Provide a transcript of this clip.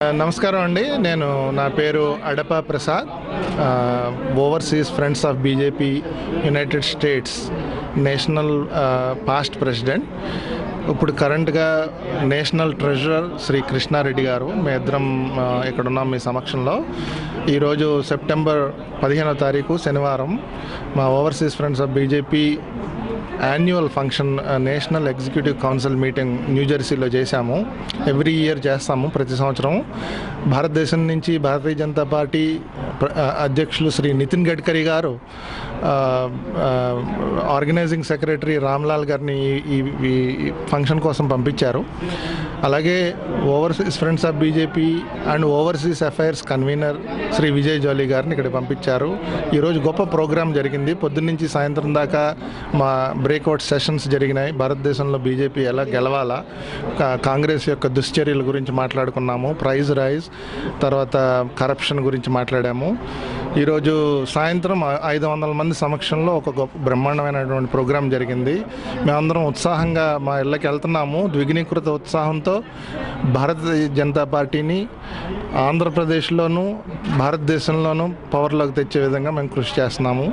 నమస్కారం అండి. నా పేరు Adapa Prasad, overseas friends of BJP United States national past president. ఇప్పుడు కరెంట్గా నేషనల్ ట్రెజరర్ శ్రీ కృష్ణారెడ్డి గారు. మీ ఇద్దరం ఇక్కడ ఉన్నాం మీ సమక్షంలో. ఈరోజు సెప్టెంబర్ 15వ తారీఖు శనివారం మా overseas friends of BJP annual function national executive council meeting న్యూజెర్సీలో చేశాము. ఎవ్రీ ఇయర్ చేస్తాము, ప్రతి సంవత్సరం. భారతదేశం నుంచి భారతీయ జనతా పార్టీ అధ్యక్షులు శ్రీ నితిన్ గడ్కరీ గారు ఆర్గనైజింగ్ సెక్రటరీ రామ్లాల్ గారిని ఈ ఫంక్షన్ కోసం పంపించారు. అలాగే overseas friends of BJP and overseas affairs convener Shri Vijay Jolly గారిని ఇక్కడ పంపించారు. ఈరోజు గొప్ప ప్రోగ్రాం జరిగింది. పొద్దున్నుంచి సాయంత్రం దాకా మా బ్రేక్అవుట్ సెషన్స్ జరిగినాయి. భారతదేశంలో బీజేపీ ఎలా గెలవాలా, కాంగ్రెస్ యొక్క దుశ్చర్యల గురించి మాట్లాడుకున్నాము, ప్రైజ్ రైజ్, తర్వాత కరప్షన్ గురించి మాట్లాడాము. ఈరోజు సాయంత్రం 500 మంది సమక్షంలో ఒక గొప్ప బ్రహ్మాండమైనటువంటి ప్రోగ్రాం జరిగింది. మేమందరం ఉత్సాహంగా మా ఇళ్ళకి వెళ్తున్నాము. ద్విగుణీకృత ఉత్సాహంతో భారతీయ జనతా పార్టీని ఆంధ్రప్రదేశ్లోనూ భారతదేశంలోనూ పవర్లోకి తెచ్చే విధంగా మేము కృషి చేస్తున్నాము.